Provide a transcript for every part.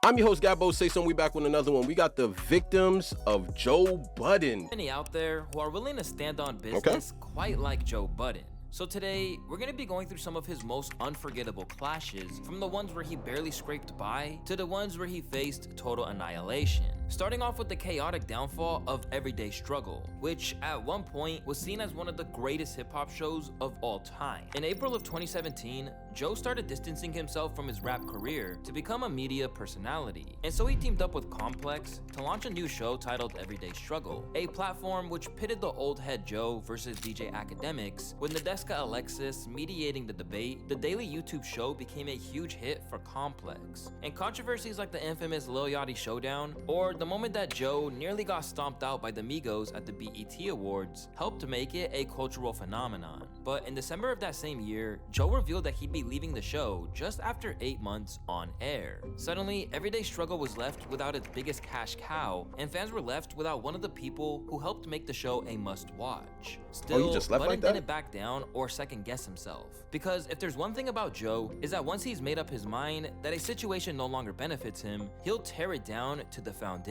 I'm your host, Gabbo. Say something. We back with another one. We got the victims of Joe Budden. Many out there who are willing to stand on business quite like Joe Budden. So today, we're going to be going through some of his most unforgettable clashes, from the ones where he barely scraped by to the ones where he faced total annihilation. Starting off with the chaotic downfall of Everyday Struggle, which at one point was seen as one of the greatest hip-hop shows of all time. In April of 2017, Joe started distancing himself from his rap career to become a media personality, and so he teamed up with Complex to launch a new show titled Everyday Struggle, a platform which pitted the old head Joe versus DJ Academics. With Nadeska Alexis mediating the debate, the daily YouTube show became a huge hit for Complex. And controversies like the infamous Lil Yachty showdown, or the moment that Joe nearly got stomped out by the Migos at the BET Awards, helped to make it a cultural phenomenon. But in December of that same year, Joe revealed that he'd be leaving the show just after 8 months on air. Suddenly, Everyday Struggle was left without its biggest cash cow, and fans were left without one of the people who helped make the show a must-watch. Still, Budden didn't back down or second-guess himself. Because if there's one thing about Joe, is that once he's made up his mind that a situation no longer benefits him, he'll tear it down to the foundations.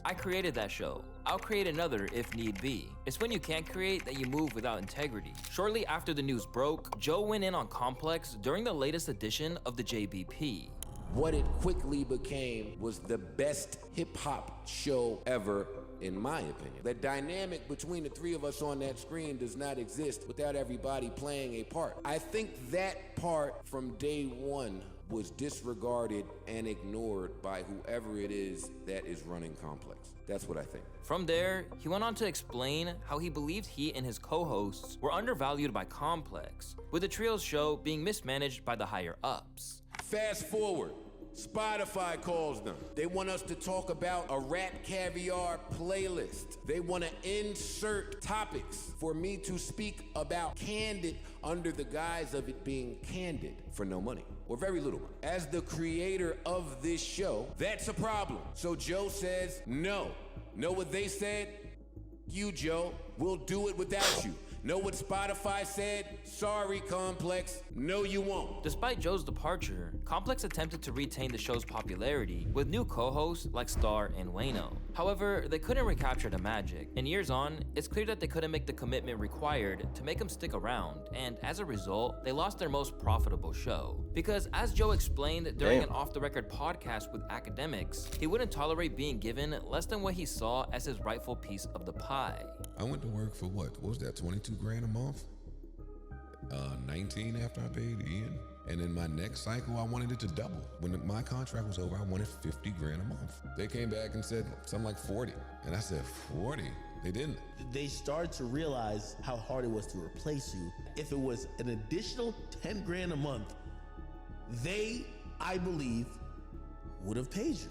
I created that show. I'll create another if need be. It's when you can't create that you move without integrity. Shortly after the news broke, Joe went in on Complex during the latest edition of the JBP. What it quickly became was the best hip-hop show ever, in my opinion. The dynamic between the three of us on that screen does not exist without everybody playing a part. I think that part from day one was disregarded and ignored by whoever it is that is running Complex. That's what I think. From there, he went on to explain how he believed he and his co-hosts were undervalued by Complex, with the trio's show being mismanaged by the higher-ups. Fast forward, Spotify calls them. They want us to talk about a Rap Caviar playlist. They want to insert topics for me to speak about Candid under the guise of it being candid for no money, or very little money. As the creator of this show, that's a problem. So Joe says, no. Know what they said? You, Joe. We'll do it without you. Know what Spotify said? Sorry, Complex. No, you won't. Despite Joe's departure, Complex attempted to retain the show's popularity with new co-hosts like Star and Wayno. However, they couldn't recapture the magic. And years on, it's clear that they couldn't make the commitment required to make them stick around, and as a result, they lost their most profitable show. Because as Joe explained during an off-the-record podcast with Academics, he wouldn't tolerate being given less than what he saw as his rightful piece of the pie. I went to work for what was that, 22 grand a month? 19 after I paid Ian. And in my next cycle, I wanted it to double. When my contract was over, I wanted 50 grand a month. They came back and said something like 40. And I said, 40? They didn't. They started to realize how hard it was to replace you. If it was an additional 10 grand a month, they, I believe, would have paid you.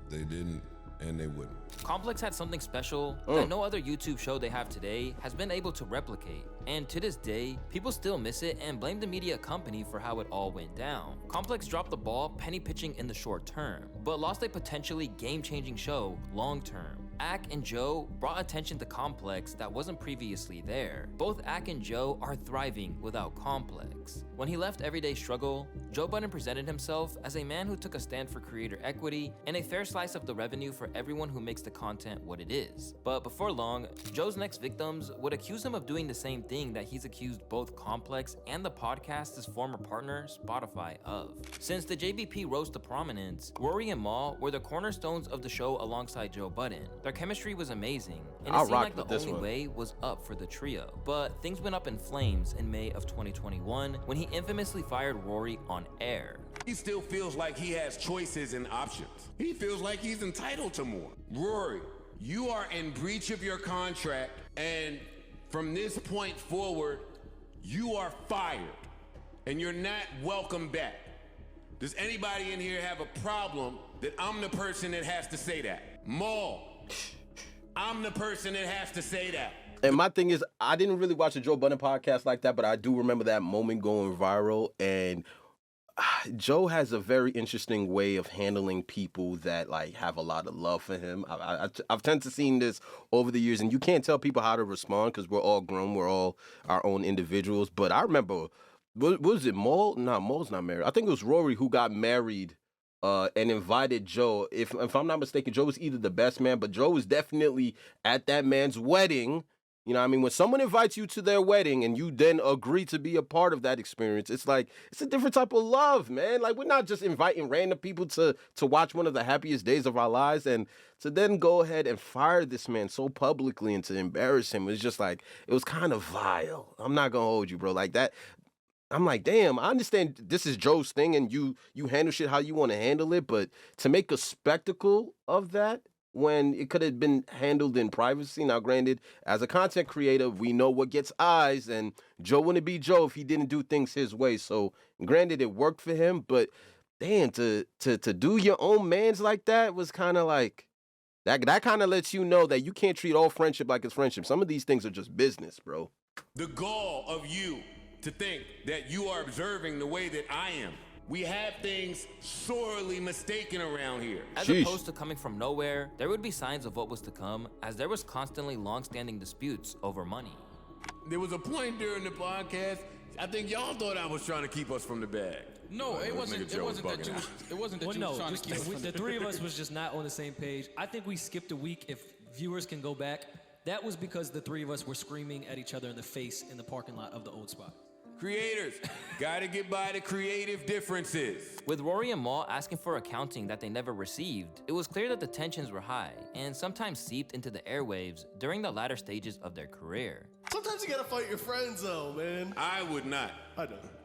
They didn't, and they wouldn't. Complex had something special that no other YouTube show they have today has been able to replicate. And to this day, people still miss it and blame the media company for how it all went down. Complex dropped the ball penny pitching in the short term, but lost a potentially game-changing show long term. Ak and Joe brought attention to Complex that wasn't previously there. Both Ak and Joe are thriving without Complex. When he left Everyday Struggle, Joe Budden presented himself as a man who took a stand for creator equity and a fair slice of the revenue for everyone who makes the content what it is. But before long, Joe's next victims would accuse him of doing the same thing that he's accused both Complex and the podcast's former partner, Spotify, of. Since the JBP rose to prominence, Rory and Mal were the cornerstones of the show alongside Joe Budden. Their chemistry was amazing, and it seemed like the only way was up for the trio. But things went up in flames in May of 2021 when he infamously fired Rory on air. He still feels like he has choices and options. He feels like he's entitled to more. Rory, you are in breach of your contract, and from this point forward, you are fired, and you're not welcome back. Does anybody in here have a problem that I'm the person that has to say that? Maul, I'm the person that has to say that. And my thing is, I didn't really watch the Joe Budden podcast like that, but I do remember that moment going viral. And Joe has a very interesting way of handling people that like have a lot of love for him. I've tended to seen this over the years, and you can't tell people how to respond because we're all grown, we're all our own individuals. But I remember, was it Maul? No, Maul's not married. I think it was Rory who got married and invited Joe. If I'm not mistaken, Joe was either the best man, but Joe was definitely at that man's wedding. You know what I mean? When someone invites you to their wedding and you then agree to be a part of that experience, it's like, it's a different type of love, man. Like, we're not just inviting random people to watch one of the happiest days of our lives, and to then go ahead and fire this man so publicly and to embarrass him, it's just like, it was kind of vile. I'm not gonna hold you, bro. Like that, I'm like, damn, I understand this is Joe's thing and you handle shit how you want to handle it, but to make a spectacle of that when it could have been handled in privacy. Now, granted, as a content creator, we know what gets eyes, and Joe wouldn't be Joe if he didn't do things his way. So, granted, it worked for him, but damn, to do your own mans like that was kind of like, that kind of lets you know that you can't treat all friendship like it's friendship. Some of these things are just business, bro. The gall of you to think that you are observing the way that I am. We have things sorely mistaken around here. As opposed to coming from nowhere, there would be signs of what was to come, as there was constantly long-standing disputes over money. There was a point during the podcast, I think y'all thought I was trying to keep us from the bag. No, it wasn't that you was trying to keep us from the three of us was just not on the same page. I think we skipped a week. If viewers can go back, that was because the three of us were screaming at each other in the face in the parking lot of the old spot. Creators, gotta get by the creative differences. With Rory and Mal asking for accounting that they never received, it was clear that the tensions were high and sometimes seeped into the airwaves during the latter stages of their career. Sometimes you gotta fight your friends though, man. I would not.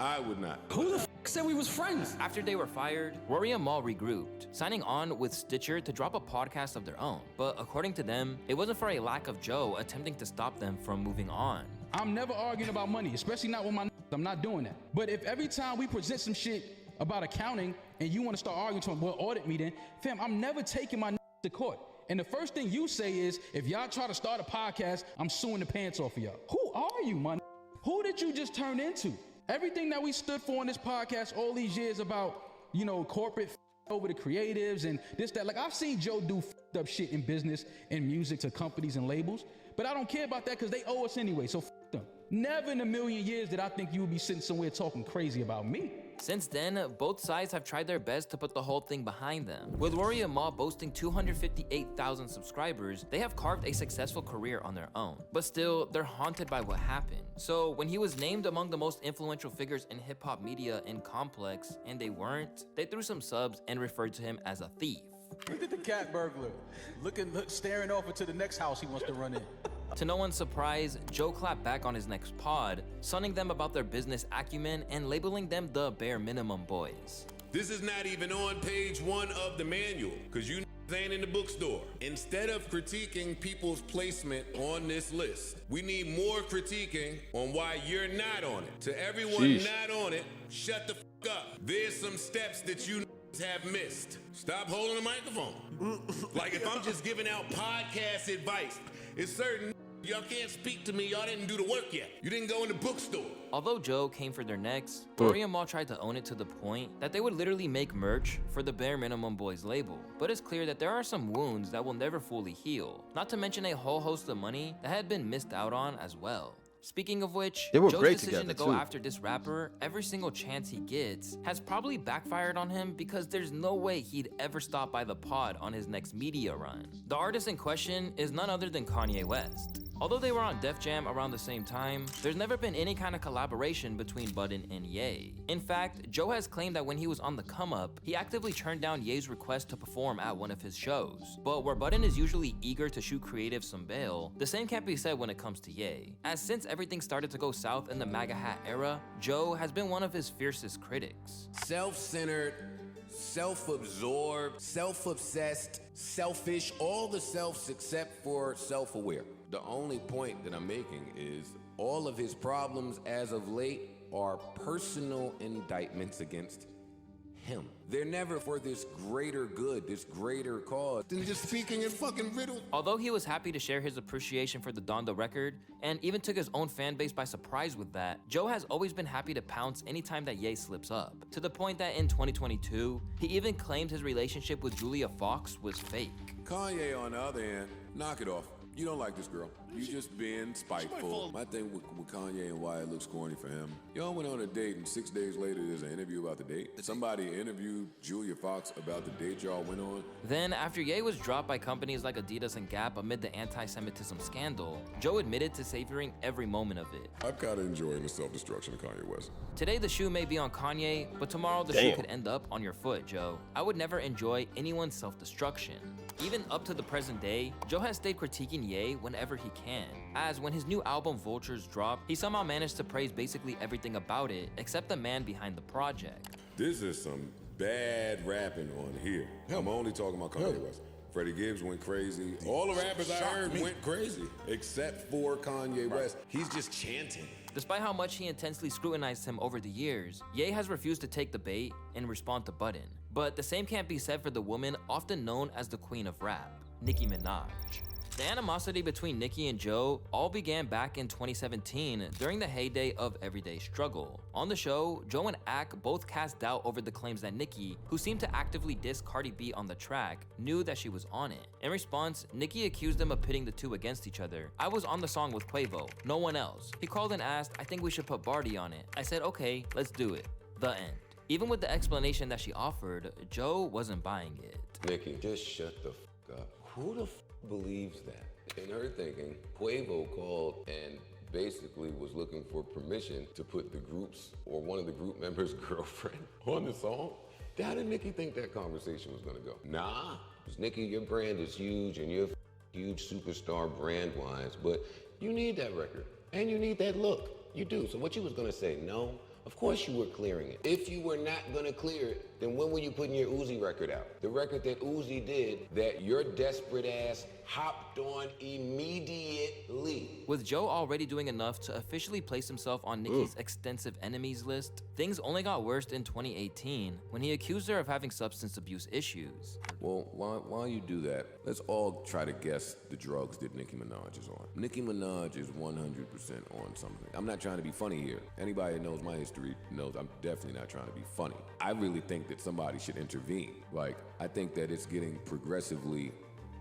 I would not. Who the f said we was friends? After they were fired, Rory and Mal regrouped, signing on with Stitcher to drop a podcast of their own. But according to them, it wasn't for a lack of Joe attempting to stop them from moving on. I'm never arguing about money, especially not with my I'm not doing that. But if every time we present some shit about accounting and you want to start arguing to them, well, audit me then, fam, I'm never taking my to court. And the first thing you say is, if y'all try to start a podcast, I'm suing the pants off of y'all. Who are you, man? Who did you just turn into? Everything that we stood for on this podcast all these years about, you know, corporate over the creatives and this, that. Like, I've seen Joe do up shit in business and music to companies and labels, but I don't care about that because they owe us anyway, so them. Never in a million years did I think you would be sitting somewhere talking crazy about me. Since then, both sides have tried their best to put the whole thing behind them. With Rory and Mal boasting 258,000 subscribers, they have carved a successful career on their own. But still, they're haunted by what happened. So when he was named among the most influential figures in hip-hop media in Complex, and they weren't, they threw some subs and referred to him as a thief. Look at the cat burglar, staring off into the next house he wants to run in. To no one's surprise, Joe clapped back on his next pod, sunning them about their business acumen and labeling them the bare minimum boys. This is not even on page 1 of the manual, because you ain't in the bookstore. Instead of critiquing people's placement on this list, we need more critiquing on why you're not on it. To everyone not on it, shut the f up. There's some steps that you have missed. Stop holding the microphone. Like, if I'm just giving out podcast advice, it's certain y'all can't speak to me, y'all didn't do the work yet. You didn't go in the bookstore. Although Joe came for their necks, Rory and Mal tried to own it to the point that they would literally make merch for the Bare Minimum Boys label. But it's clear that there are some wounds that will never fully heal, not to mention a whole host of money that had been missed out on as well. Speaking of which, Joe's decision to go after this rapper every single chance he gets has probably backfired on him because there's no way he'd ever stop by the pod on his next media run. The artist in question is none other than Kanye West. Although they were on Def Jam around the same time, there's never been any kind of collaboration between Budden and Ye. In fact, Joe has claimed that when he was on the come up, he actively turned down Ye's request to perform at one of his shows. But where Budden is usually eager to shoot creatives some bail, the same can't be said when it comes to Ye. As since everything started to go south in the MAGA hat era, Joe has been one of his fiercest critics. Self-centered, self-absorbed, self-obsessed, selfish, all the selves except for self-aware. The only point that I'm making is all of his problems as of late are personal indictments against him. They're never for this greater good, this greater cause, than just speaking in fucking riddles. Although he was happy to share his appreciation for the Donda record, and even took his own fan base by surprise with that, Joe has always been happy to pounce anytime that Ye slips up. To the point that in 2022, he even claimed his relationship with Julia Fox was fake. Kanye, on the other hand, knock it off. You don't like this girl. You just being spiteful. My thing with Kanye and why it looks corny for him. Y'all went on a date and 6 days later there's an interview about the date. Somebody interviewed Julia Fox about the date y'all went on. Then, after Ye was dropped by companies like Adidas and Gap amid the anti-Semitism scandal, Joe admitted to savoring every moment of it. I'm kind of enjoying the self-destruction of Kanye West. Today the shoe may be on Kanye, but tomorrow the shoe could end up on your foot, Joe. I would never enjoy anyone's self-destruction. Even up to the present day, Joe has stayed critiquing Ye whenever he can, as when his new album Vultures dropped, he somehow managed to praise basically everything about it except the man behind the project. This is some bad rapping on here. I'm only talking about Kanye West. Freddie Gibbs went crazy. All the rappers I heard went crazy, except for Kanye West. He's just chanting. Despite how much he intensely scrutinized him over the years, Ye has refused to take the bait and respond to Budden. But the same can't be said for the woman often known as the queen of rap, Nicki Minaj. The animosity between Nicki and Joe all began back in 2017 during the heyday of Everyday Struggle. On the show, Joe and Ak both cast doubt over the claims that Nicki, who seemed to actively diss Cardi B on the track, knew that she was on it. In response, Nicki accused them of pitting the two against each other. I was on the song with Quavo, no one else. He called and asked, I think we should put Barty on it. I said, okay, let's do it. The end. Even with the explanation that she offered, Joe wasn't buying it. Nicki, just shut the f up. Who the f believes that? In her thinking, Quavo called and basically was looking for permission to put the group's or one of the group members' girlfriend on the song. How did Nicki think that conversation was gonna go? Nah, because Nicki, your brand is huge and you're a huge superstar brand-wise, but you need that record and you need that look. You do. So what you was gonna say, no? Of course you were clearing it. If you were not gonna clear it, then when were you putting your Uzi record out? The record that Uzi did that your desperate ass hopped on immediately. With Joe already doing enough to officially place himself on Nicki's extensive enemies list, things only got worse in 2018 when he accused her of having substance abuse issues. Well, while you do that, let's all try to guess the drugs that Nicki Minaj is on. Nicki Minaj is 100% on something. I'm not trying to be funny here. Anybody that knows my history knows I'm definitely not trying to be funny. I really think that somebody should intervene. Like, I think that it's getting progressively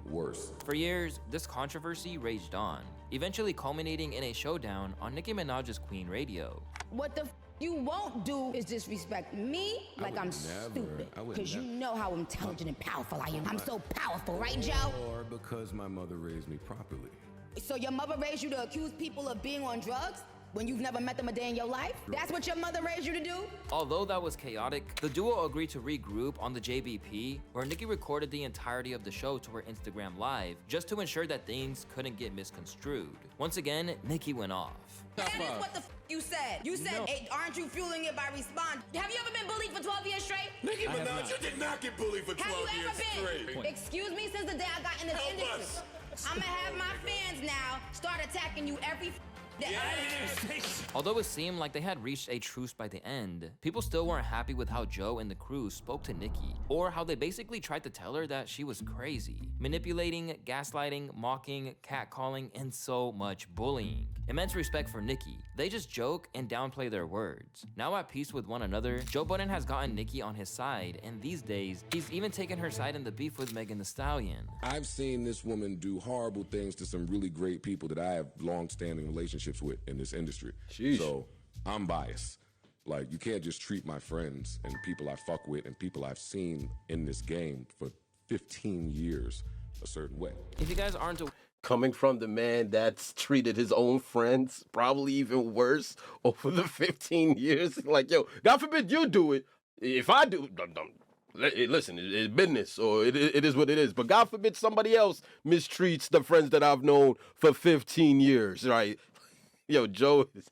worse. For years, this controversy raged on, eventually culminating in a showdown on Nicki Minaj's Queen Radio. What the you won't do is disrespect me like I'm stupid. Because you know how intelligent and powerful I am. I'm so powerful, right, Joe? Or because my mother raised me properly. So your mother raised you to accuse people of being on drugs? When you've never met them a day in your life? That's what your mother raised you to do? Although that was chaotic, the duo agreed to regroup on the JBP, where Nicki recorded the entirety of the show to her Instagram Live, just to ensure that things couldn't get misconstrued. Once again, Nicki went off. That is what the you said. You said, hey, aren't you fueling it by responding? Have you ever been bullied for 12 years straight? Nicki Minaj, you did not get bullied for 12 years straight. Excuse me, since the day I got in this industry. I'ma have my fans now start attacking you every Although it seemed like they had reached a truce by the end, people still weren't happy with how Joe and the crew spoke to Nicki, or how they basically tried to tell her that she was crazy, manipulating, gaslighting, mocking, catcalling, and so much bullying. Immense respect for Nicki. They just joke and downplay their words. Now at peace with one another, Joe Budden has gotten Nicki on his side, and these days, he's even taken her side in the beef with Megan Thee Stallion. I've seen this woman do horrible things to some really great people that I have long-standing relationships with in this industry. Sheesh. So I'm biased. Like, you can't just treat my friends and people I fuck with and people I've seen in this game for 15 years a certain way. If you guys aren't coming from the man that's treated his own friends probably even worse over the 15 years, like, yo, God forbid you do it. If I do, listen, it's business, or it is what it is. But God forbid somebody else mistreats the friends that I've known for 15 years, right? Yo, Joe is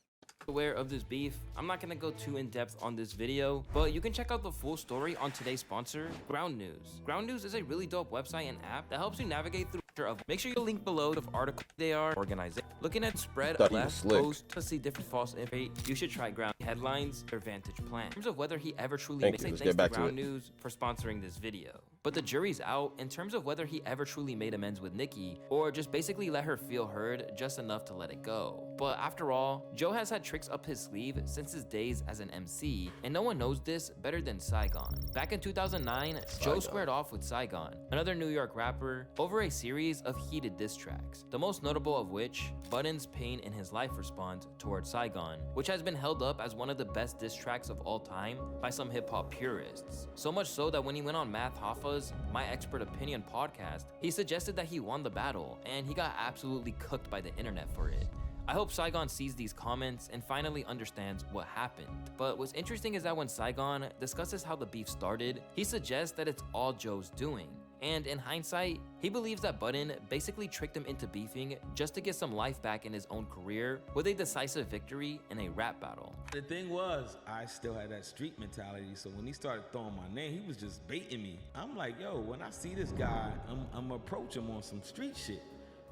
aware of this beef. I'm not gonna go too in depth on this video, but you can check out the full story on today's sponsor, Ground News. Ground News is a really dope website and app that helps you navigate through of. Make sure you link below of articles they are organized. Looking at spread left post to see different false info, you should try Ground headlines or Vantage Plan. In terms of whether he ever truly made thanks to Ground News for sponsoring this video. But the jury's out in terms of whether he ever truly made amends with Nicki or just basically let her feel heard just enough to let it go. But after all, Joe has had tricks up his sleeve since his days as an MC, and no one knows this better than Saigon. Back in 2009, Joe squared off with Saigon, another New York rapper, over a series series of heated diss tracks, the most notable of which, Budden's Pain in His Life response towards Saigon, which has been held up as one of the best diss tracks of all time by some hip-hop purists. So much so that when he went on Math Hoffa's My Expert Opinion podcast, he suggested that he won the battle, and he got absolutely cooked by the internet for it. I hope Saigon sees these comments and finally understands what happened. But what's interesting is that when Saigon discusses how the beef started, he suggests that it's all Joe's doing. And in hindsight, he believes that Budden basically tricked him into beefing just to get some life back in his own career with a decisive victory in a rap battle. The thing was, I still had that street mentality, so when he started throwing my name, he was just baiting me. I'm like, yo, when I see this guy, I'm gonna approach him on some street shit.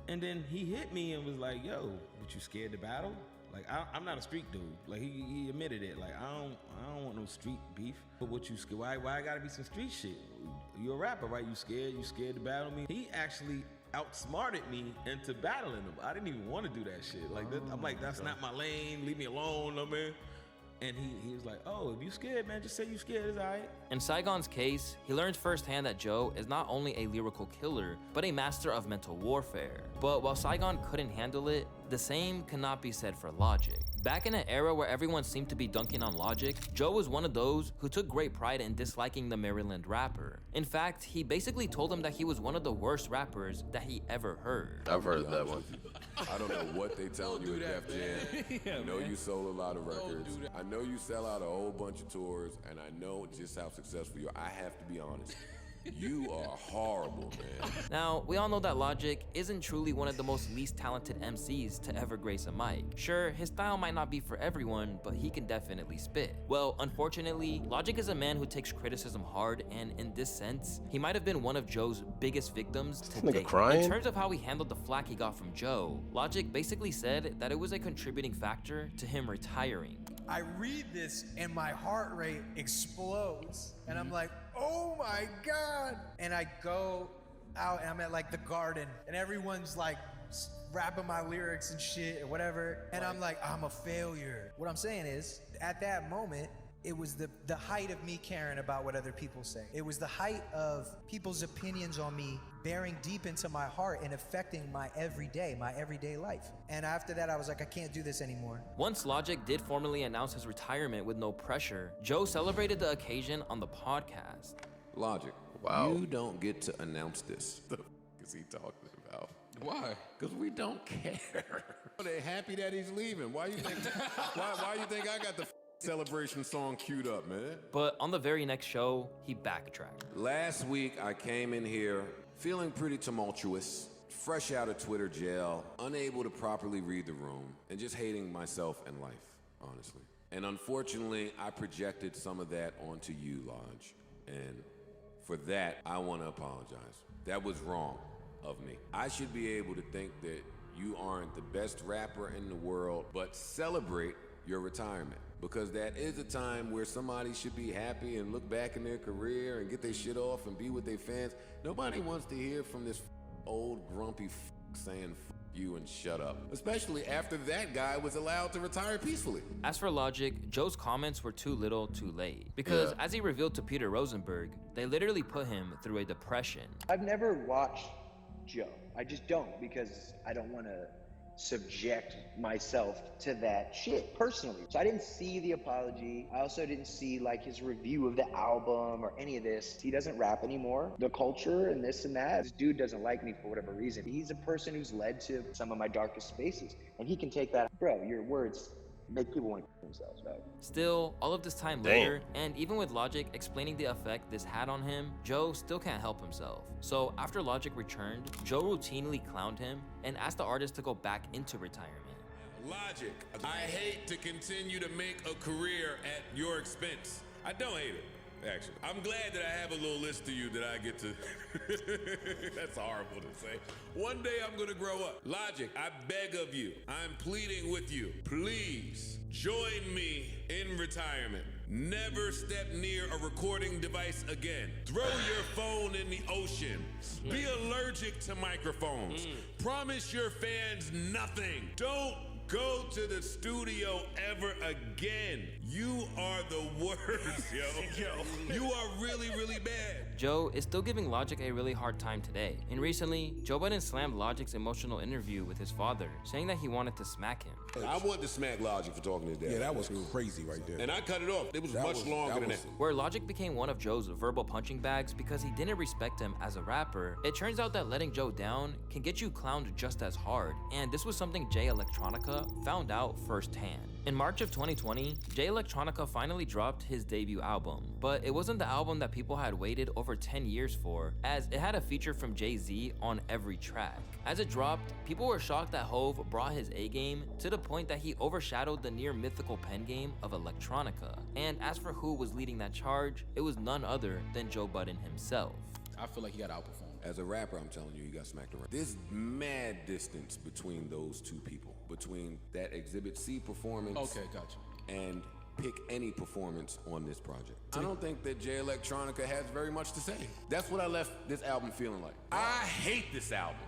And then he hit me and was like, yo, but you scared to battle? Like, I'm not a street dude. Like, he admitted it. Like, I don't want no street beef. But what you scared? Why I gotta be some street shit? You a rapper, right? You scared to battle me? He actually outsmarted me into battling him. I didn't even want to do that shit. Like, I'm like, that's not my lane. Leave me alone, I mean. And he was like, oh, if you scared, man, just say you scared, it's all right. In Saigon's case, he learned firsthand that Joe is not only a lyrical killer, but a master of mental warfare. But while Saigon couldn't handle it, the same cannot be said for Logic. Back in an era where everyone seemed to be dunking on Logic, Joe was one of those who took great pride in disliking the Maryland rapper. In fact, he basically told him that he was one of the worst rappers that he ever heard. I've heard that one. I don't know what they telling you at Def Jam. Yeah, I know man. you sold a lot of records. I know you sell out a whole bunch of tours, and I know just how successful you are. I have to be honest. You are horrible, man. Now, we all know that Logic isn't truly one of the most least talented MCs to ever grace a mic. Sure, his style might not be for everyone, but he can definitely spit. Well, unfortunately, Logic is a man who takes criticism hard, and in this sense, he might have been one of Joe's biggest victims to date. In terms of how he handled the flack he got from Joe, Logic basically said that it was a contributing factor to him retiring. I read this and my heart rate explodes, and I'm like, oh my God. And I go out and I'm at like the Garden and everyone's like rapping my lyrics and shit or whatever. And I'm like, I'm a failure. What I'm saying is, at that moment, it was the height of me caring about what other people say. It was the height of people's opinions on me bearing deep into my heart and affecting my everyday life. And after that, I was like, I can't do this anymore. Once Logic did formally announce his retirement with no pressure, Joe celebrated the occasion on the podcast. Logic, wow. You don't get to announce this. The f is he talking about? Why? Because we don't care. They're happy that he's leaving. Why you think? why you think I got the celebration song queued up, man? But on the very next show, he backtracked. Last week, I came in here feeling pretty tumultuous, fresh out of Twitter jail, unable to properly read the room, and just hating myself and life, honestly. And unfortunately, I projected some of that onto you, Lodge. And for that, I want to apologize. That was wrong of me. I should be able to think that you aren't the best rapper in the world, but celebrate your retirement. Because that is a time where somebody should be happy and look back in their career and get their shit off and be with their fans. Nobody wants to hear from this old grumpy saying you and shut up. Especially after that guy was allowed to retire peacefully. As for Logic, Joe's comments were too little too late. Because as he revealed to Peter Rosenberg, they literally put him through a depression. I've never watched Joe. I just don't, because I don't want to subject myself to that shit personally. So I didn't see the apology. I also didn't see like his review of the album or any of this. He doesn't rap anymore. The culture and this and that. This dude doesn't like me for whatever reason. He's a person who's led to some of my darkest spaces. And he can take that. Bro, your words make people want to kill themselves, right? Still, all of this time later, and even with Logic explaining the effect this had on him, Joe still can't help himself. So after Logic returned, Joe routinely clowned him and asked the artist to go back into retirement. Logic, I hate to continue to make a career at your expense. I don't hate it, actually. I'm glad that I have a little list to you that I get to. That's horrible to say. One day I'm gonna grow up. Logic, I beg of you, I'm pleading with you. Please join me in retirement. Never step near a recording device again. Throw your phone in the ocean. Be allergic to microphones. Promise your fans nothing. Don't go to the studio ever again. You are the worst, yo. You are really, really bad. Joe is still giving Logic a really hard time today. And recently, Joe Budden slammed Logic's emotional interview with his father, saying that he wanted to smack him. I wanted to smack Logic for talking to his dad. Yeah, that was crazy right there. And I cut it off. It was much longer than that. Where Logic became one of Joe's verbal punching bags because he didn't respect him as a rapper, it turns out that letting Joe down can get you clowned just as hard. And this was something Jay Electronica found out firsthand. In March of 2020, Jay Electronica finally dropped his debut album, but it wasn't the album that people had waited over 10 years for, as it had a feature from Jay-Z on every track. As it dropped, people were shocked that Hove brought his A-game to the point that he overshadowed the near mythical pen game of Electronica. And as for who was leading that charge, it was none other than Joe Budden himself. I feel like he got outperformed. As a rapper, I'm telling you, he got smacked around. There's mad distance between those two people, between that Exhibit C performance. Okay, gotcha. And pick any performance on this project. I don't think that Jay Electronica has very much to say. That's what I left this album feeling like. I hate this album.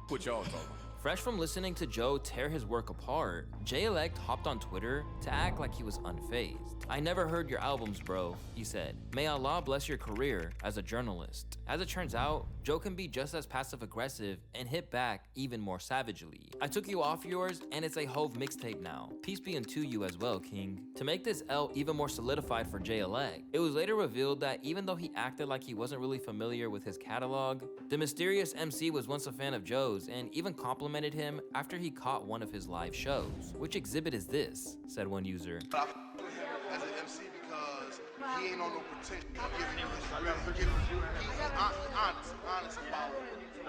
What y'all talking about? Fresh from listening to Joe tear his work apart, Jay Elect hopped on Twitter to act like he was unfazed. "I never heard your albums, bro," he said. "May Allah bless your career as a journalist." As it turns out, Joe can be just as passive-aggressive and hit back even more savagely. "I took you off yours, and it's a Hove mixtape now. Peace be unto you as well, King." To make this L even more solidified for Jay Elect, it was later revealed that even though he acted like he wasn't really familiar with his catalog, the mysterious MC was once a fan of Joe's and even complimented him after he caught one of his live shows. "Which exhibit is this?" said one user. As an MC because he ain't on no pretension. He's honest about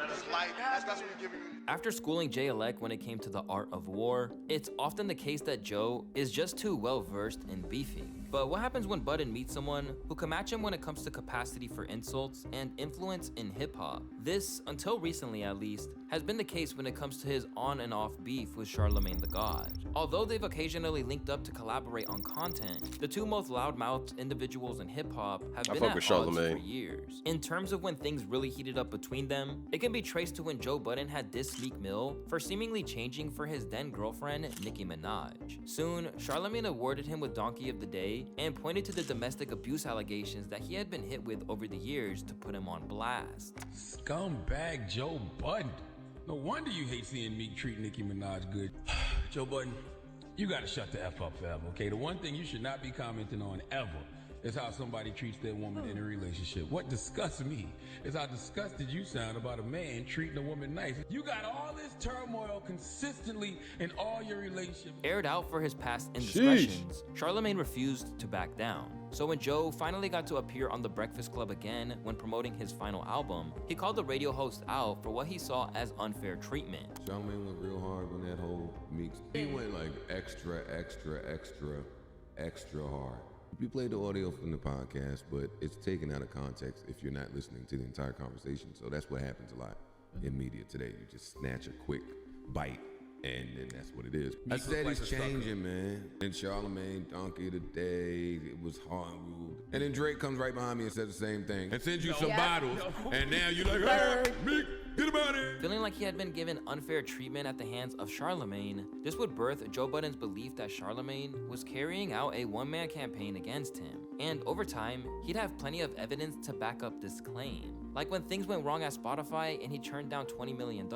his life. That's what he's giving you. After schooling Jay Elect when it came to the art of war, it's often the case that Joe is just too well versed in beefing. But what happens when Budden meets someone who can match him when it comes to capacity for insults and influence in hip-hop? This, until recently at least, has been the case when it comes to his on and off beef with Charlemagne the God. Although they've occasionally linked up to collaborate on content, the two most loudmouthed individuals in hip-hop have been at odds for years. In terms of when things really heated up between them, it can be traced to when Joe Budden had dissed Meek Mill for seemingly changing for his then girlfriend, Nicki Minaj. Soon, Charlemagne awarded him with Donkey of the Day and pointed to the domestic abuse allegations that he had been hit with over the years to put him on blast. Scumbag Joe Budden. No wonder you hate seeing Meek treat Nicki Minaj good. Joe Budden, you gotta shut the F up forever, okay? The one thing you should not be commenting on ever is how somebody treats their woman in a relationship. What disgusts me is how disgusted you sound about a man treating a woman nice. You got all this turmoil consistently in all your relationships. Aired out for his past indiscretions, Charlemagne refused to back down. So when Joe finally got to appear on The Breakfast Club again when promoting his final album, he called the radio host out for what he saw as unfair treatment. Charlemagne went real hard on that whole mix. He went like extra hard. We played the audio from the podcast, but it's taken out of context if you're not listening to the entire conversation. So that's what happens a lot in media today. You just snatch a quick bite, and then that's what it is. I said he's changing, man. And Charlemagne, Donkey of the Day, it was hard ruled. And then Drake comes right behind me and says the same thing. And sends you some bottles, and now you're like, hey, Meek, get him out of here. Feeling like he had been given unfair treatment at the hands of Charlemagne, this would birth Joe Budden's belief that Charlemagne was carrying out a one-man campaign against him. And over time, he'd have plenty of evidence to back up this claim. Like when things went wrong at Spotify and he turned down $20 million,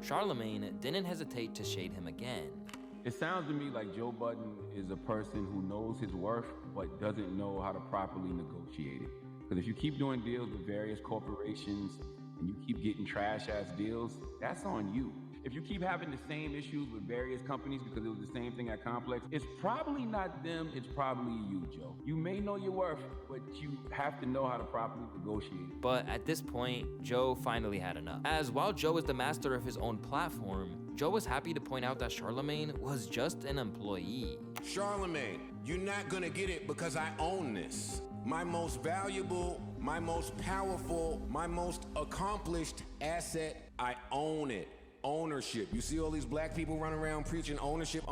Charlemagne didn't hesitate to shade him again. It sounds to me like Joe Budden is a person who knows his worth but doesn't know how to properly negotiate it. Because if you keep doing deals with various corporations and you keep getting trash-ass deals, that's on you. If you keep having the same issues with various companies because it was the same thing at Complex, it's probably not them, it's probably you, Joe. You may know your worth, but you have to know how to properly negotiate. But at this point, Joe finally had enough. As while Joe is the master of his own platform, Joe was happy to point out that Charlemagne was just an employee. Charlemagne, you're not gonna get it because I own this. My most valuable, my most powerful, my most accomplished asset, I own it. Ownership. You see all these black people running around preaching ownership.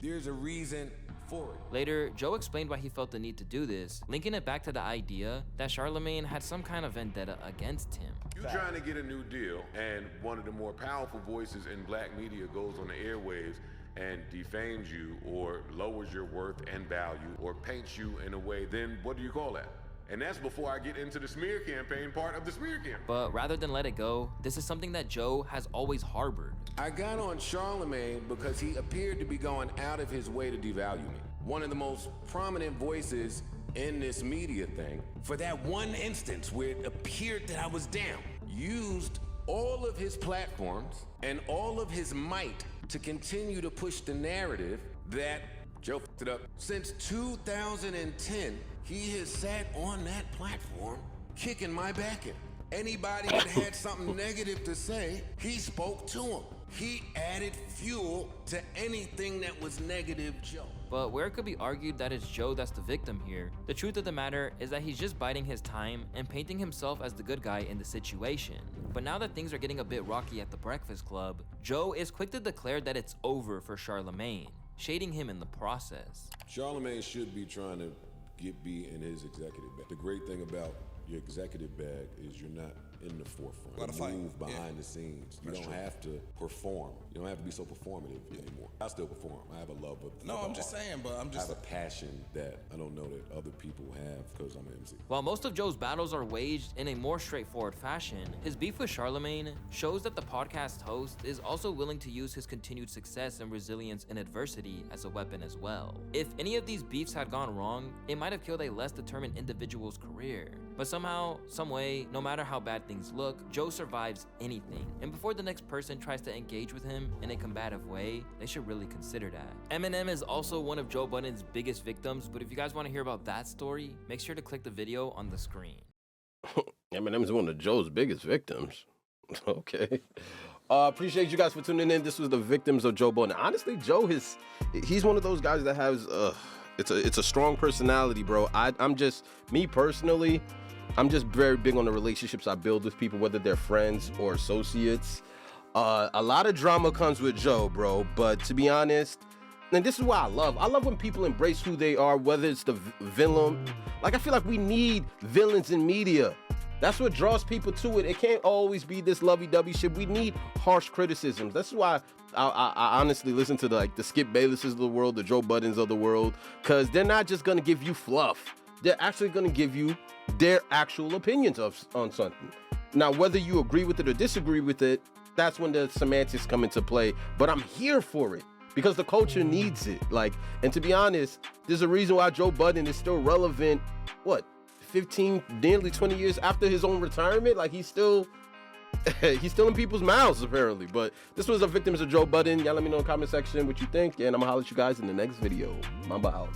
There's a reason for it. Later, Joe explained why he felt the need to do this, linking it back to the idea that Charlemagne had some kind of vendetta against him. You're trying to get a new deal, and one of the more powerful voices in black media goes on the airwaves and defames you or lowers your worth and value or paints you in a way, then what do you call that? And that's before I get into the smear campaign part of the smear campaign. But rather than let it go, this is something that Joe has always harbored. I got on Charlemagne because he appeared to be going out of his way to devalue me. One of the most prominent voices in this media thing, for that one instance where it appeared that I was down, used all of his platforms and all of his might to continue to push the narrative that Joe f***ed it up. Since 2010, he has sat on that platform kicking my back in. Anybody that had something negative to say, he spoke to him. He added fuel to anything that was negative Joe. But where it could be argued that it's Joe that's the victim here, the truth of the matter is that he's just biding his time and painting himself as the good guy in the situation. But now that things are getting a bit rocky at the Breakfast Club, Joe is quick to declare that it's over for Charlemagne, shading him in the process. Charlemagne should be trying to be in his executive bag. The great thing about your executive bag is you're not in the forefront. You move behind the scenes. You don't have to perform. You don't have to be so performative anymore. I still perform. I have a love of No, I'm just saying, but I'm just... I have a passion that I don't know that other people have because I'm an MC. While most of Joe's battles are waged in a more straightforward fashion, his beef with Charlemagne shows that the podcast host is also willing to use his continued success and resilience in adversity as a weapon as well. If any of these beefs had gone wrong, it might have killed a less determined individual's career. But somehow, some way, no matter how bad things look, Joe survives anything. And before the next person tries to engage with him in a combative way, they should really consider that. Eminem is also one of Joe Budden's biggest victims, but if you guys want to hear about that story, make sure to click the video on the screen. Eminem is one of Joe's biggest victims. Okay. Appreciate you guys for tuning in. This was the victims of Joe Budden. Honestly, Joe, he's one of those guys that has it's a strong personality, bro. I'm just, me personally, I'm just very big on the relationships I build with people, whether they're friends or associates. A lot of drama comes with Joe, bro, but to be honest, and this is what I love when people embrace who they are, whether it's the villain. Like, I feel like we need villains in media. That's what draws people to it. It can't always be this lovey-dovey shit. We need harsh criticisms. That's why I honestly listen to the Skip Baylesses of the world, the Joe Buddens of the world, because they're not just gonna give you fluff. They're actually gonna give you their actual opinions on something. Now, whether you agree with it or disagree with it, that's when the semantics come into play. But I'm here for it because the culture needs it. And to be honest, there's a reason why Joe Budden is still relevant. 15, nearly 20 years after his own retirement, he's still in people's mouths apparently. But this was the victims of Joe Budden. Y'all let me know in the comment section what you think, and I'm gonna holler at you guys in the next video. Mamba out.